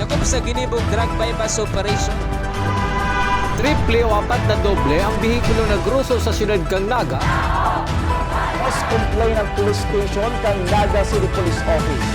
sakop sa ginibog drug bypass operation. Triple o apat na doble ang bihikulo na gruso sa siyudad kang Naga. Mas complain ng police station kang Naga City Police Office.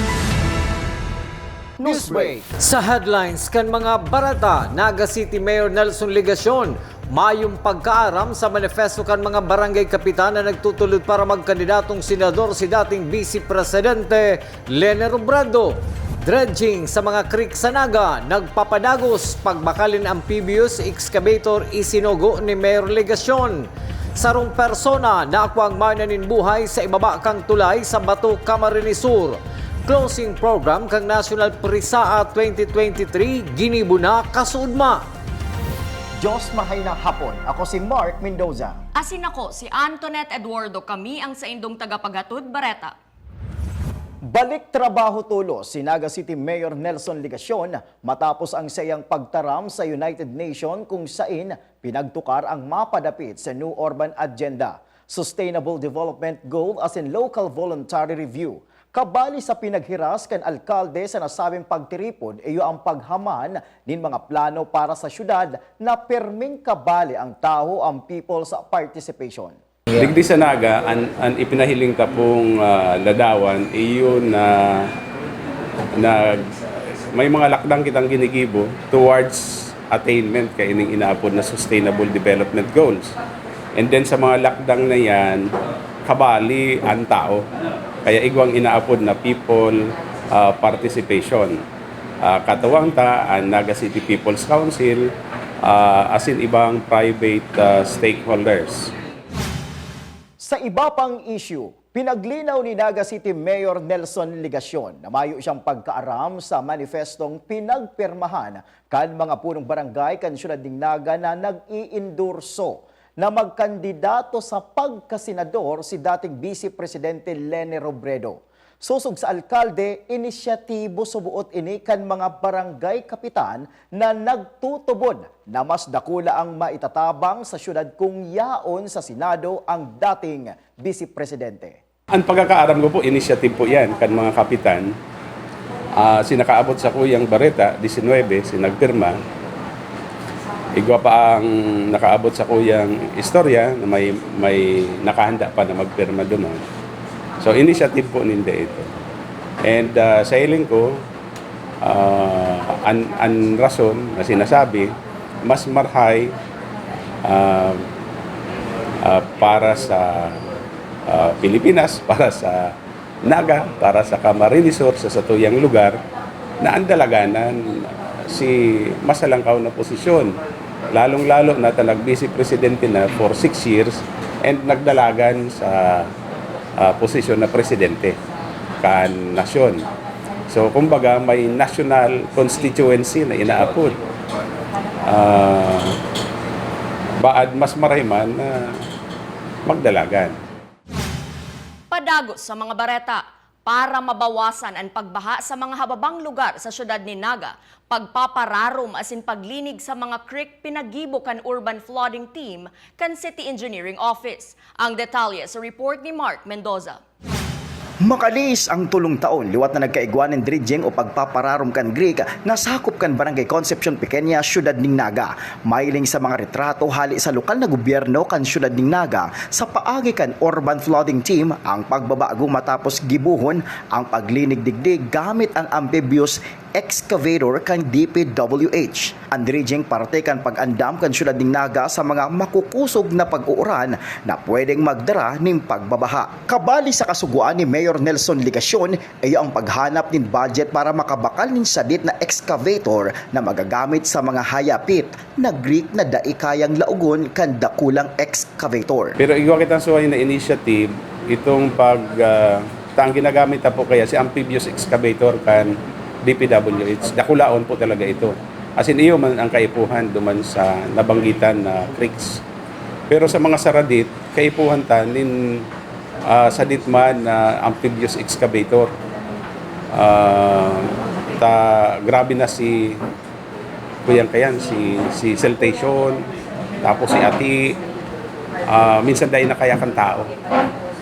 Newsbreak. Sa headlines kan mga barata, Naga City Mayor Nelson Ligacion, mayong pagkaaram sa manifesto kan mga barangay kapitan na nagtutulod para magkandidatong senador si dating Vice Presidente Lene Robredo. Dredging sa mga creek sa Naga, nagpapadagos pagbakalin amphibious excavator isinugo ni Mayor Ligacion. Sarong persona na akwang mananin buhay sa ibaba kang tulay sa Bato, Camarines Sur. Closing program kang National Prisaa 2023, ginibo na kasuudma. Diyos mahay na hapon. Ako si Mark Mendoza. Asin ako, si Antoinette Eduardo, kami ang sa indong tagapagatud Bareta. Balik trabaho tulo si Naga City Mayor Nelson Ligacion matapos ang sayang pagtaram sa United Nations kung saan pinagtukar ang mapadapit sa New Urban Agenda, Sustainable Development Goal as in Local Voluntary Review. Kabali sa pinaghiras kan alkalde sa nasabing pagtiripod iyo ang paghaman nin mga plano para sa syudad na perming kabali ang tao ang people sa participation. Digdi sa Naga, ang ipinahiling ka pong ladawan, iyon na may mga lakdang kitang ginigibo towards attainment kay ining inaapod na Sustainable Development Goals. And then sa mga lakdang na yan, kabali ang tao. Kaya igwang inaapod na people participation. Katawang ta ang Naga City People's Council as in ibang private stakeholders. Sa iba pang issue, pinaglinaw ni Naga City Mayor Nelson Ligacion na mayo siyang pagkaaram sa manifestong pinagpirmahan kan mga punong barangay kan siyudad ng Naga na nag-iendorso na magkandidato sa pagkasenador si dating Vice Presidente Lene Robredo. Susog sa alkalde, inisyatibo subuot ini kan mga barangay kapitan na nagtutubod na mas dakula ang maitatabang sa syudad kung yaon sa Senado ang dating Vice Presidente. Ang pagkakaaram ko po, initiative po yan kan mga kapitan. Sinakaabot sa Kuyang Bareta, 19, sinagpirma. Igwa pa ang nakaabot sa Kuyang Istorya na may nakahanda pa na magpirma doon. So, initiative po ninda ito. And sa hiling ko, ang rason na sinasabi, mas marhay para sa Pilipinas, para sa Naga, para sa Camarines Sur, sa satuyang lugar, na ang dalaganan si masalangkaw na posisyon. Lalong-lalo na nag-Vice Presidente na for 6 years and nagdalagan sa posisyon na presidente kan nasyon. So, kumbaga, may national constituency na inaapod. Baad mas marayman na magdalagan. Padagos sa mga Bareta para mabawasan ang pagbaha sa mga hababang lugar sa syudad ni Naga, pagpapararom asin paglinig sa mga creek pinagibo kan Urban Flooding Team kan City Engineering Office. Ang detalye sa report ni Mark Mendoza. Makalis ang tulong taon, liwat na nagkaigwanan dredging o pagpapararom kan Greek na sakop kan Barangay Concepcion Pequeña, Syudad ng Naga. Mailing sa mga retrato hali sa lokal na gobyerno kan Syudad ng Naga sa paagi kan Urban Flooding Team ang pagbabago matapos gibuhon ang paglinig digdig gamit ang amphibious excavator kan DPWH. Ang dredging parte kan pag-andam kan Syudad ng Naga sa mga makukusog na pag-uuran na pwedeng magdara ng pagbabaha. Kabali sa kasuguan ni Mayor Nelson Ligacion ay ang paghanap ng budget para makabakal ng sadit na excavator na magagamit sa mga hayapit na Greek na daikayang laugon kan dakulang excavator. Pero igwa kitang suway na initiative, itong ang ginagamit na po kaya si amphibious excavator kan DPWH, dakulaon po talaga ito. As in, iyo man ang kaipuhan duman sa nabanggitan na creeks. Pero sa mga saradit, kaipuhan tanin sadit man na amphibious excavator. Grabe na si Kuyang Kayan, si Siltation, tapos si Ati, minsan dahil nakayakan tao.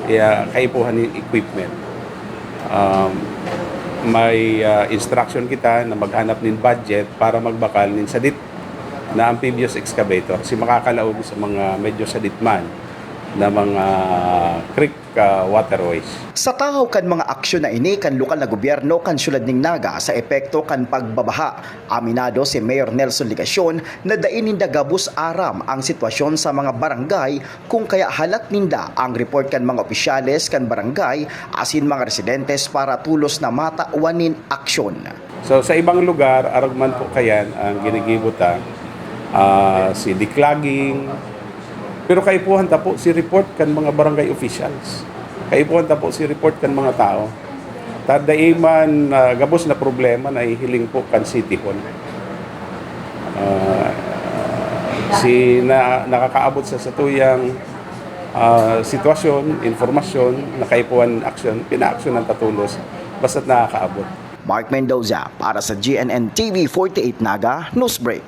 Kaya kaipuhan yung equipment. may instruction kita na maghanap ng budget para magbakal ng sadit na amphibious excavator. Si makakalaog sa mga medyo sadit man na mga creek waterways. Sa tahaw kan mga aksyon na ini kan lokal na gobyerno kan syudad ning Naga sa epekto kan pagbabaha. Aminado si Mayor Nelson Ligacion na dain ninda gabus aram ang sitwasyon sa mga barangay kung kaya halat ninda ang report kan mga opisyales kan barangay asin mga residentes para tulos na matauwanin aksyon. So sa ibang lugar, aragman po kayan ang ginigibutan, si declogging. Pero kaipuhan ta po si report kan mga barangay officials. Kaipuhan ta po si report kan mga tao. Taday man gabos na problema na ihiling po kan City Hall. Nakakaabot sa satuyang sitwasyon, informasyon, na kaipuhan aksyon, pina-aksyon ng tatulos, basta't nakakaabot. Mark Mendoza para sa GNN TV 48 Naga Newsbreak.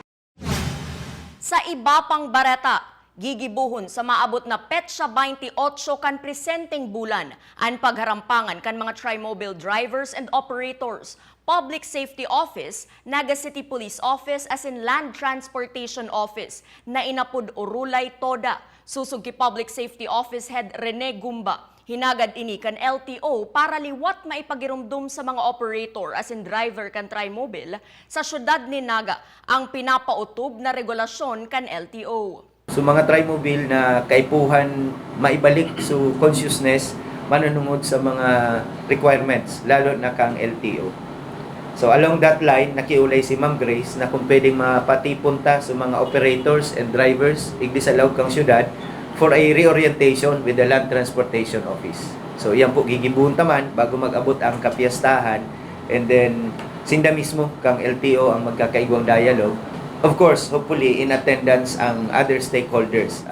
Sa iba pang barata, gigibuhon sa maabot na petsa 28 kan presenteng bulan ang pagharampangan kan mga trimobile drivers and operators, Public Safety Office, Naga City Police Office as in Land Transportation Office na inapud Urulay Toda. Susog ki Public Safety Office Head Rene Gumba. Hinagad ini kan LTO para liwat maipagirumdum sa mga operator as in driver kan trimobile sa syudad ni Naga ang pinapautob na regulasyon kan LTO. So mga trimobile na kaipuhan maibalik so consciousness manunungod sa mga requirements lalo na kang LTO. So along that line nakiulay si Ma'am Grace na kung pwedeng mapatipunta sa mga operators and drivers igdi sa lawag kang syudad for a reorientation with the Land Transportation Office. So yan po gigibuhon taman bago mag-abot ang kapiyastahan and then sinda mismo kang LTO ang magkakaigwang dialogue. Of course, hopefully in attendance ang other stakeholders.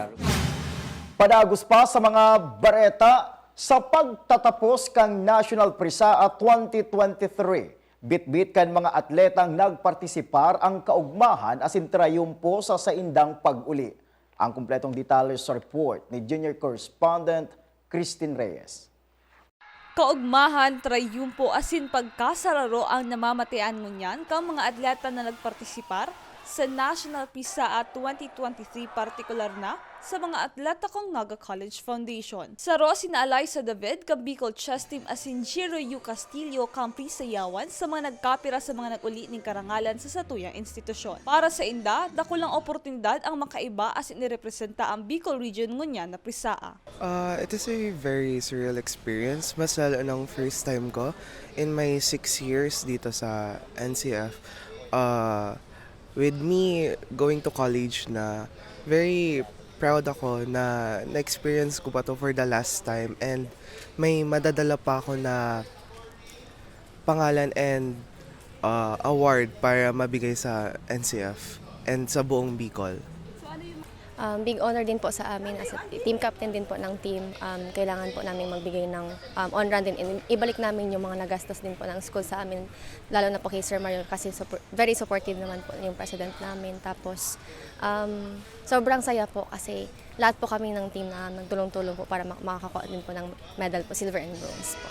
Padagos pa sa mga bareta sa pagtatapos kang National Prisaa 2023. Bit-bit kan mga atletang nagpartisipar ang kaugmahan asin trayumpo sa saindang pag-uli. Ang kumpletong detalye sa report ni Junior Correspondent Christine Reyes. Kaugmahan, trayumpo asin pagkasararo ang namamatian ngunyan kang mga atleta na nagpartisipar sa National Prisaa 2023, partikular na sa mga atleta kong Naga College Foundation. Saro sinaalay sa David, kang Bicol Chess Team asin Jiro U. Castillo kang prisayawan sa mga nagkapira sa mga nag-uli ng karangalan sa satuyang institusyon. Para sa inda, dakulang oportunidad ang makaiba asin nirepresenta ang Bicol Region ngunyan na Prisaa. It is a very surreal experience. Mas lalo ng first time ko in my 6 years dito sa NCF. With me going to college na very proud ako na na-experience ko pa to for the last time and may madadala pa ako na pangalan and award para mabigay sa NCF and sa buong Bicol. Big honor din po sa amin as a team captain din po ng team. Kailangan po namin magbigay ng on-run din. Ibalik namin yung mga nagastos din po ng school sa amin, lalo na po kay Sir Mario kasi very supportive naman po yung president namin. Tapos sobrang saya po kasi lahat po kami ng team na nagtulong-tulong po para makakakuha din po ng medal po, silver and bronze po.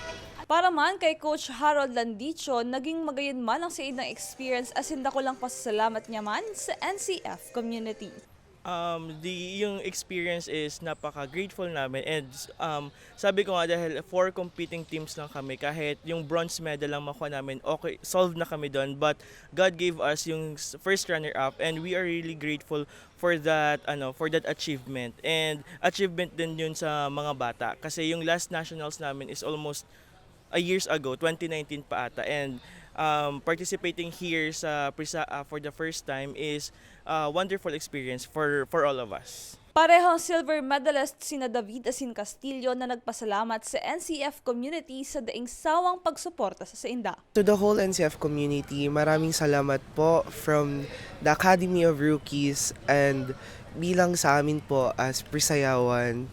Para man kay Coach Harold Landicho, naging magayon man ang sa idang experience asin dako lang pasasalamat niya man sa NCF community. Yung experience is napaka-grateful namin and sabi ko nga dahil 4 competing teams lang kami, kahit yung bronze medal lang makuha namin, okay, solved na kami doon, but God gave us yung first runner-up and we are really grateful for that achievement and achievement din yun sa mga bata kasi yung last nationals namin is almost a years ago, 2019 pa ata, and participating here sa Prisaa for the first time is a wonderful experience for all of us. Parehong silver medalist sina David asin Castillo na nagpasalamat sa NCF community sa daing sawang pagsuporta sa sainda. To the whole NCF community, maraming salamat po from the Academy of Rookies and bilang sa amin po as Prisayawan,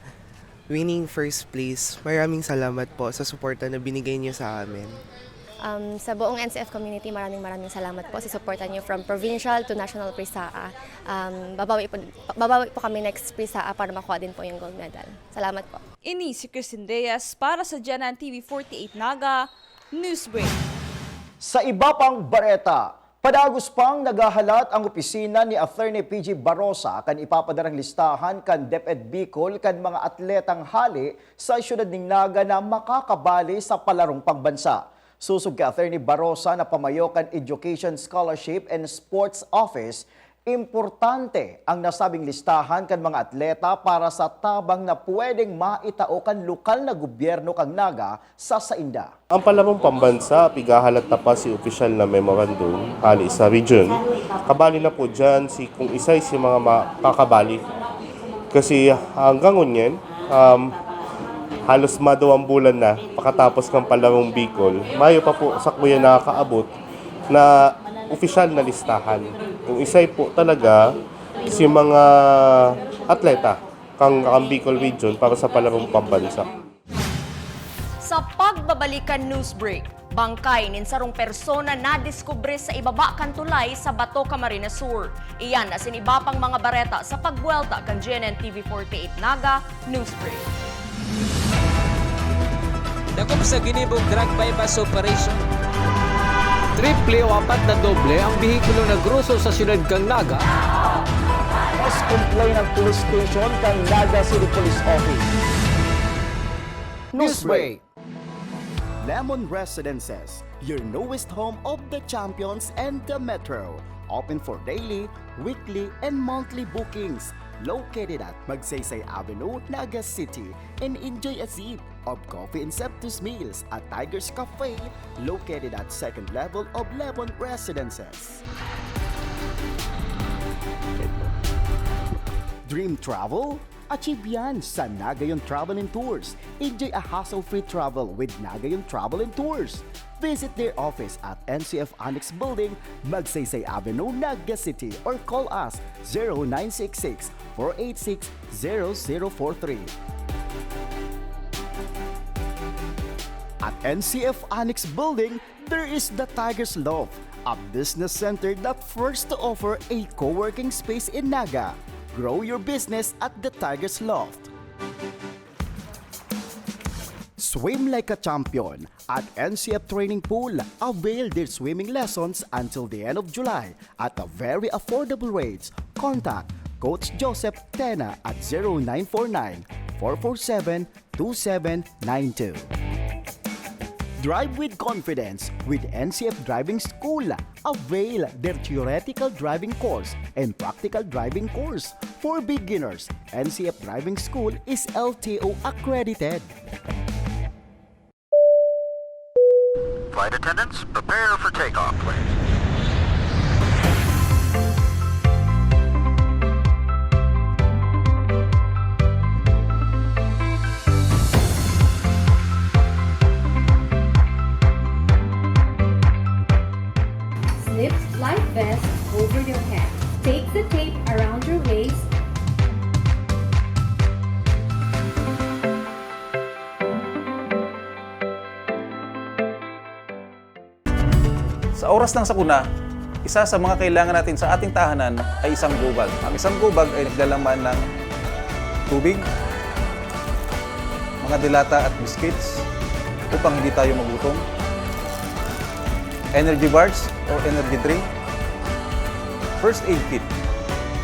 winning first place. Maraming salamat po sa suporta na binigay niyo sa amin. Sa buong NCF community, maraming salamat po sa suporta niyo from provincial to national Prisaa. Babawi po kami next Prisaa para makuha din po yung gold medal. Salamat po. Ini si Christine Reyes para sa GNN TV 48 Naga Newsbreak. Sa iba pang bareta, padagos pang nagahalat ang opisina ni Attorney PG Barosa kan ipapadarang listahan kan DepEd Bicol kan mga atletang hali sa siyudad ning Naga na makakabali sa palarong pangbansa. Susog kay Attorney Barosa na pamayo kan Education Scholarship and Sports Office, importante ang nasabing listahan kan mga atleta para sa tabang na pwedeng maitao kan lokal na gobyerno kang Naga sa sainda. Ang palarong pambansa, pigahalat na pa si opisyal na memorandum hali sa region. Kabali na po dyan kung isa'y si mga makakabali. Kasi hanggang ngunyan, halos madawang bulan na pakatapos ng palarong Bicol, mayo pa po sa kuya nakakaabot na opisyal na listahan. Kung isa'y po talaga si mga atleta kang Bicol region para sa palarong pambansa. Sa pagbabalikan news break, bangkay nin sarong persona na diskubre sa ibaba kan tulay sa Bato, Camarines Sur. Iyan asin iba pang mga bareta sa pagbuelta kan GNN TV48 Naga News Break. Dakop sa ginibog drug bypass operation. Triple o apat na doble ang bihikulo na gruso sa siyudad kang Naga. Mas complain ng police station kang Naga City Police Office. Newsbreak. Lemon Residences, your newest home of the champions and the metro. Open for daily, weekly, and monthly bookings. Located at Magsaysay Avenue, Naga City, and enjoy a sip of coffee and Septus meals at Tiger's Cafe, located at second level of Lemon Residences. Dream travel? Achieve yan sa Nagayon Travel and Tours. Enjoy a hassle-free travel with Nagayon Travel and Tours. Visit their office at NCF Annex Building, Magsaysay Avenue, Naga City, or call us 0966-486-0043. At NCF Annex Building, there is the Tiger's Loft, a business center that first to offer a co-working space in Naga. Grow your business at the Tiger's Loft. Swim like a champion at NCF Training Pool. Avail their swimming lessons until the end of July at a very affordable rates. Contact Coach Joseph Tena at 0949-447-2792. Drive with confidence with NCF Driving School. Avail their theoretical driving course and practical driving course. For beginners, NCF Driving School is LTO accredited. Flight attendants, prepare for takeoff, please. Slip life vest over your head. Take the tape around your waist. Sa oras ng sakuna, isa sa mga kailangan natin sa ating tahanan ay isang gubag. Ang isang gubag ay naglalaman ng tubig, mga dilata at biscuits upang hindi tayo magutom, energy bars o energy drink, first aid kit,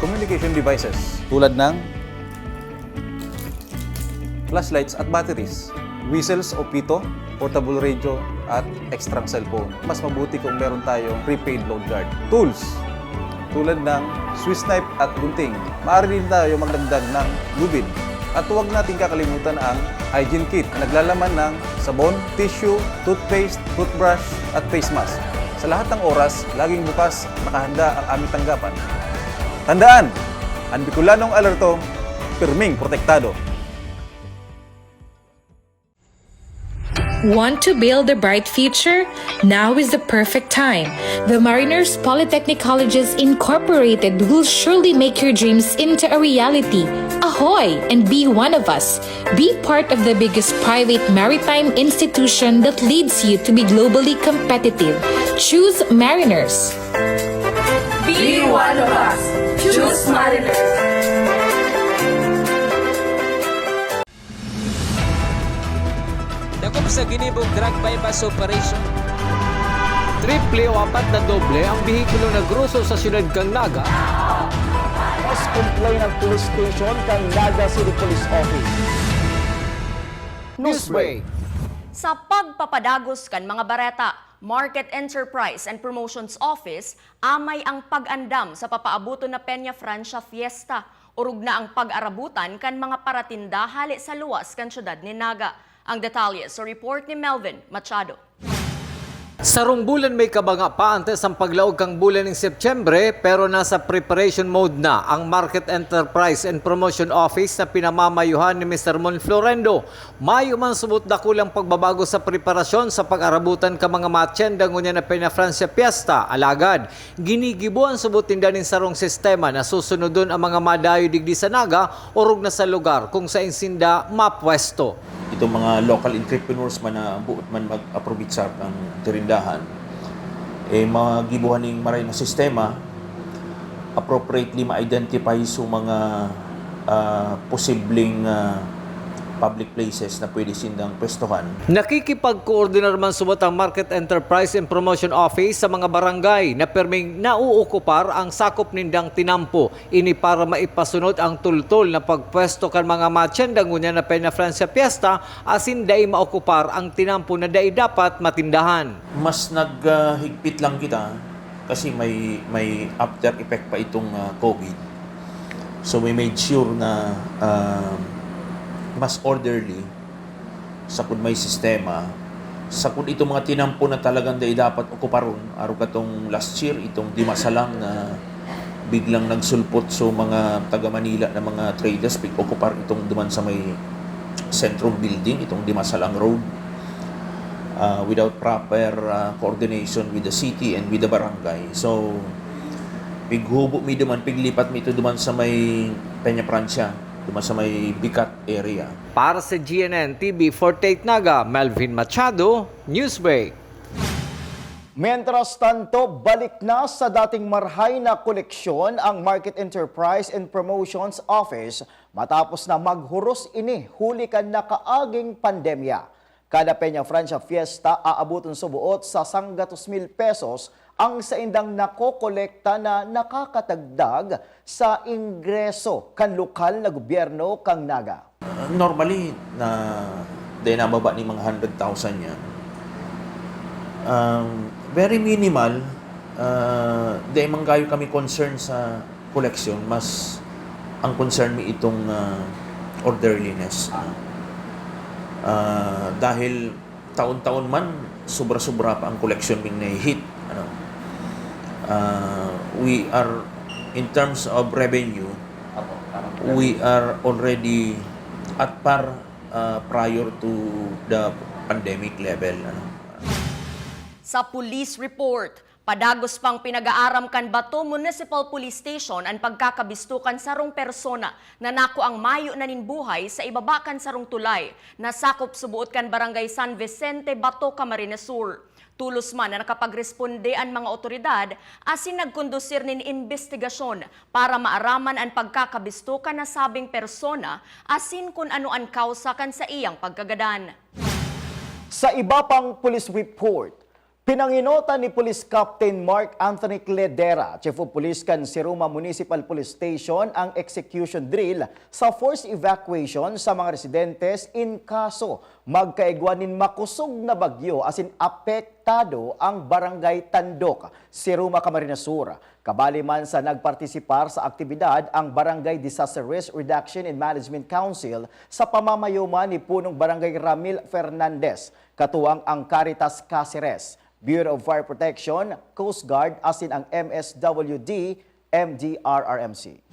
communication devices tulad ng flashlights at batteries, whistles o pito, portable radio at extra cellphone. Mas mabuti kung meron tayong prepaid load guard. Tools tulad ng Swiss knife at gunting. Maaari din tayo magdagdag ng lubid. At huwag natin kakalimutan ang hygiene kit. Naglalaman ng sabon, tissue, toothpaste, toothbrush at face mask. Sa lahat ng oras, laging bukas, nakahanda ang aming tanggapan. Tandaan, ang Bicolanong alerto, pirming protektado. Want to build a bright future? Now is the perfect time. The Mariners Polytechnic Colleges Incorporated will surely make your dreams into a reality. Ahoy! And be one of us. Be part of the biggest private maritime institution that leads you to be globally competitive. Choose Mariners. Be one of us. Choose Mariners. Dakop sa ginibog drug bypass operation. triple o 4 na doble ang bihikulo na gruso sa siyudad kang Naga. Mas complain ng police station kang Naga City Police Office. Newsbreak. Sa pagpapadagos kan mga bareta, Market Enterprise and Promotions Office amay ang pag-andam sa papaabuto na Peña Francia Fiesta. Urug na ang pag-arabutan kan mga paratinda hali sa luwas kan siyudad ni Naga. Ang detalye sa report ni Melvin Machado. Sarong bulan may kabanga pa antes ang paglaog kang bulan ng Setyembre pero nasa preparation mode na ang Market Enterprise and Promotion Office na pinamamayuhan ni Mr. Mon Florendo. Mayo man subot na kulang pagbabago sa preparasyon sa pag-arabutan ka mga matsyenda ngunya na Peña Francia Fiesta. Alagad, ginigibuan subot tindanin sarong sistema na susunodon ang mga madayo digdi sa Naga urog na sa lugar kung sa insinda mapwesto. Itong mga local entrepreneurs man na buot man mag-aprobitsar ang tirindahan, magibuhan ng maray na sistema, appropriately ma-identify sa mga posibleng public places na pwede sindang pwestohan. Nakikipag-coordinar man subot ang Market Enterprise and Promotion Office sa mga barangay na perming nauukupar ang sakop nindang tinampo. Ini para maipasunod ang tultol na pagpwesto kan mga matsyenda ngunya na Peña Francia Fiesta asin dai maokupar ang tinampo na dai dapat matindahan. Mas naghigpit lang kita kasi may after effect pa itong COVID. So we made sure na mas orderly sa kung may sistema sa kung itong mga tinampo na talagang dapat okuparon araw katong last year itong Dimasalang na biglang nagsulpot so mga taga Manila na mga traders okupar itong duman sa may Centrum Building itong Dimasalang Road without proper coordination with the city and with the barangay. So pighubo mi duman piglipat mi ito duman sa may Peña Francia duman sa may Bicat area. Para sa GNN TV 48 Naga, Melvin Machado, Newsbreak. Mientras tanto, balik na sa dating marhay na koleksyon ang Market Enterprise and Promotions Office matapos na maghuros ini huli kan nakaaging pandemya. Kada Peña Francia Fiesta aabuton subuot sa 100,000 pesos ang sa indang nakokolekta na nakakatagdag sa ingreso kan lokal na gobyerno kang Naga. Normally, dahil nababa ni mga 100,000 yan. Very minimal. Dahil manggayo kami concern sa collection, mas ang concern mi itong orderliness. Dahil taon-taon man, sobra-sobra pa ang collection ming na-hit. We are, in terms of revenue, we are already at par prior to the pandemic level. Sa police report, padagos pang pinag-aaram kan Bato Municipal Police Station ang pagkakabistukan sarong persona na nako ang mayo na ninbuhay sa ibabakan sarong tulay na sakop subuot kan Barangay San Vicente, Bato, Camarines Sur. Tulos man na nakapagresponde ang mga otoridad asin nagkondusir nin investigasyon para maaraman ang pagkakabistukan na sabing persona asin kung ano ang kausa kan sa iyang pagkagadan. Sa iba pang police report, pinanginota ni Police Captain Mark Anthony Cledera, Chief of Police kan Siruma Municipal Police Station, ang execution drill sa forced evacuation sa mga residentes in kaso magkaigwanin makusog na bagyo asin apektado ang Barangay Tandok, Siruma, Camarines Sur. Kabali man sa nagpartisipar sa aktibidad ang Barangay Disaster Risk Reduction and Management Council sa pamamayuman ni punong Barangay Ramil Fernandez, katuwang ang Caritas Cáceres, Bureau of Fire Protection, Coast Guard, asin ang MSWD, MDRRMC.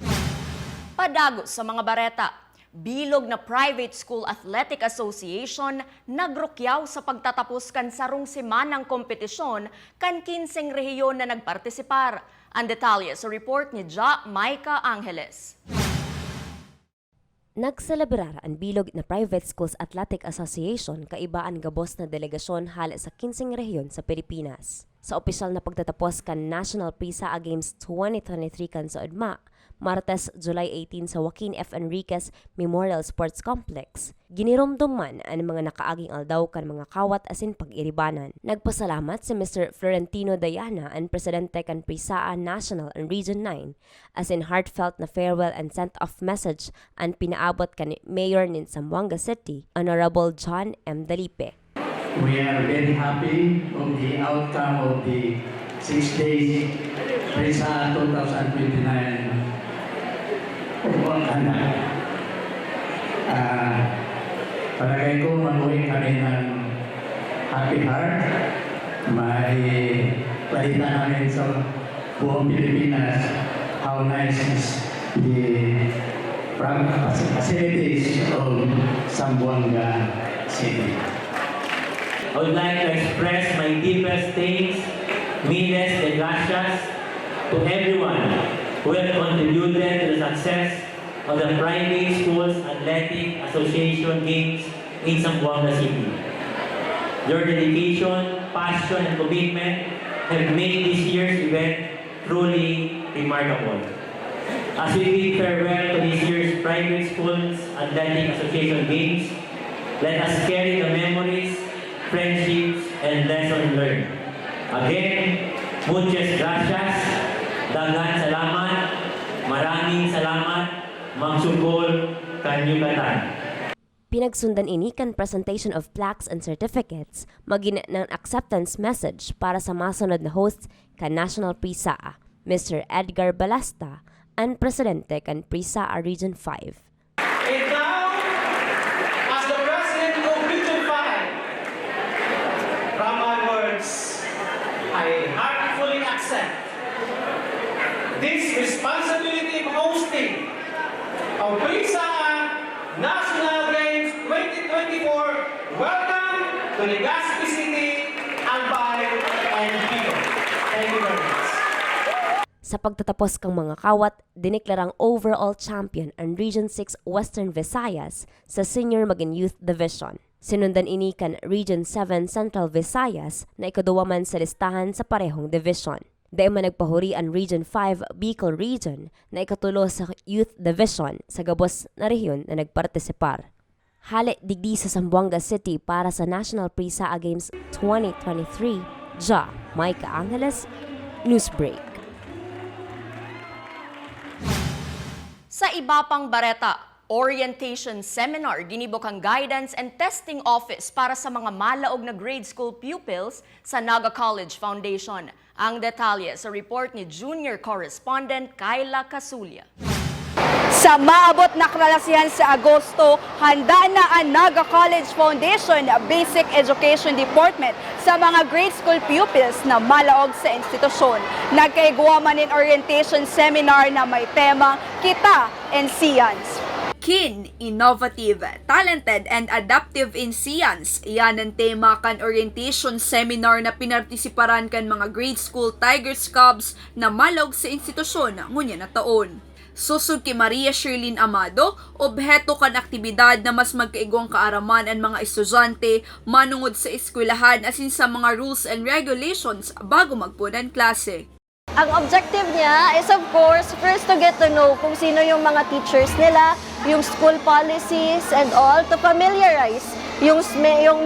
Padagos sa mga bareta, bilog na Private School Athletic Association nagrukyaw sa pagtatapos kan sarong semanang kompetisyon kan 15 rehiyon na nagpartisipar. Ang detalye sa report ni Ja Maika Angeles. Nagselebrar ang bilog na Private Schools Athletic Association kaibaan gabos na delegasyon hala sa 15 rehiyon sa Pilipinas. Sa opisyal na pagtatapos kan National PISA Games 2023 kan sa Udma, Martes, July 18 sa Joaquin F. Enriquez Memorial Sports Complex. Ginirumduman ang mga nakaaging aldaw kan mga kawat asin pag-iribanan. Nagpasalamat si Mr. Florentino Dayana ang presidente kan PRISAA National and Region 9 as in heartfelt na farewell and sent-off message ang pinaabot kan Mayor nin Zamboanga City, Honorable John M. Dalipe. We are very happy of the outcome of the 6 days PRISAA 2029 palagay ko mag-uwi kami ng happy heart. May balita namin sa buong Pilipinas how nice is the facilities of Zamboanga City. I would like to express my deepest thanks, miles de gracias to everyone who have contributed to the success of the Private Schools Athletic Association Games in Zamboanga City. Your dedication, passion, and commitment have made this year's event truly remarkable. As we bid farewell to this year's Private Schools Athletic Association Games, let us carry the memories, friendships, and lessons learned. Again, muchas gracias, daghang salamat, maraming salamat, magsugol kanyugatan. Pinagsundan ini kan presentation of plaques and certificates, maging ng acceptance message para sa masunod na hosts kan National PRISAA, Mr. Edgar Balasta, ang presidente kan PRISAA Region 5. And now, as the president of Region 5, from my words, I heartfully accept this responsibility of hosting our PRISAA National Games 2024. Welcome to Legazpi City, Albay, and Vigo. Thank you very much. Sa pagtatapos kang mga kawat, diniklarang overall champion ang Region 6 Western Visayas sa Senior maging Youth Division. Sinundan ini kan Region 7 Central Visayas na ikaduwa man sa listahan sa parehong division. Dahil man nagpahuri ang Region 5 Bicol Region na ikatulo sa Youth Division sa gabos na rehiyon na nagpartisipar. Hali digdi sa Zamboanga City para sa National PRISAA Games 2023, Micah Angeles, Newsbreak. Sa iba pang bareta, orientation seminar ginibok ang Guidance and Testing Office para sa mga malaog na grade school pupils sa Naga College Foundation. Ang detalye sa report ni Junior Correspondent Kayla Casulia. Sa maabot na kalasihan sa Agosto, handa na ang Naga College Foundation Basic Education Department sa mga grade school pupils na malaog sa institusyon. Nagkaigwa man in orientation seminar na may tema Kita and Science. Keen, innovative, talented, and adaptive in science. Yan ang tema kan orientation seminar na pinartisiparan kan mga grade school Tigers Cubs na malog sa institusyon ngunya na taon. Susod kay Maria Sherlyn Amado, obheto kan aktibidad na mas magkaigwang kaaraman ang mga estudyante manungod sa eskwelahan asin sa mga rules and regulations bago magpunan klase. Ang objective niya is of course first to get to know kung sino yung mga teachers nila, yung school policies and all, to familiarize yung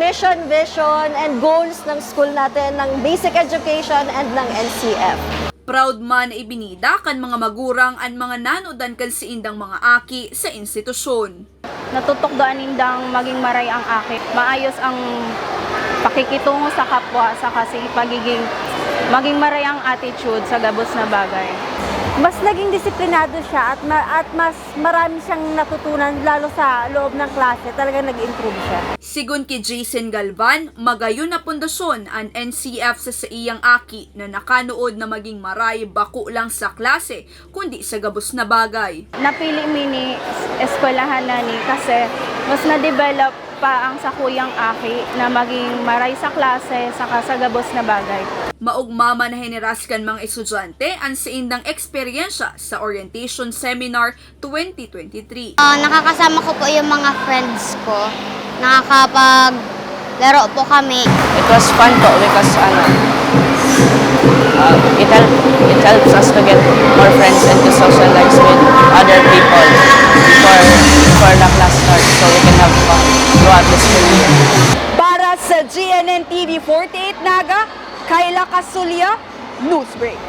mission, vision, and goals ng school natin, ng basic education and ng NCF. Proud man ibinida kan mga magurang ang mga nanodan kan si indang mga aki sa institusyon. Natutok doon indang maging maray ang aki. Maayos ang pakikitungo sa kapwa sa kasi maging maray ang attitude sa gabos na bagay. Mas naging disiplinado siya at mas marami siyang natutunan lalo sa loob ng klase. Talagang nag-improve siya. Sigun kay Jason Galvan, magayon na pundasyon ang NCF sa iyang aki na nakanood na maging maray bako lang sa klase kundi sa gabos na bagay. Napili mini eskwelahan na ni kasi mas na-develop pa ang sa kuyang aki na maging maray sa klase saka sa gabos na bagay. Maugmama na heneraskan mga estudyante ang siindang eksperyensya sa Orientation Seminar 2023. Nakakasama ko po yung mga friends ko. Nakakapaglaro po kami. It was fun po because it helps us to get more friends and to socialize with other people before the class starts, so we can have fun throughout the school year. Para sa GNN TV 48 Naga, Kayla Casulia, Newsbreak.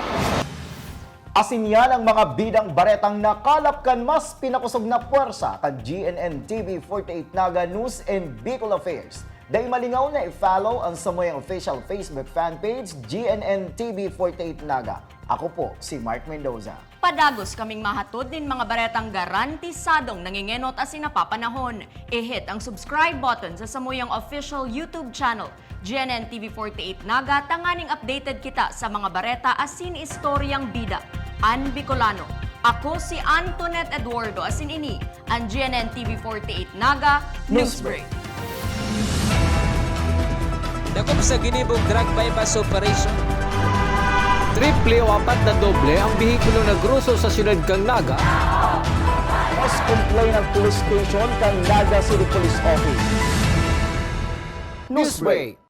Asin yan ang mga bidang baretang nakalap kan mas pinakusog na puwersa kan GNN TV 48 Naga News and Bicol Affairs. Dahil malingaw na i-follow ang Samoyang official Facebook fan page GNN TV 48 Naga. Ako po si Mark Mendoza. Padagos kaming mahatod din mga baretang garantisadong nangingenot as napapanahon. I-hit ang subscribe button sa Samoyang official YouTube channel GNN TV 48 Naga, tanganing updated kita sa mga bareta asin istoryang bida. An Bicolano. Ako si Antoinette Eduardo asin ini ang GNN TV 48 Naga Newsbreak. Dakop sa ginibog drug bypass operation. Triple o 4 na doble ang bihikulo na gruso sa siyudad kang Naga. Mas complain ng police station kang Naga City Police Office. Newsbreak.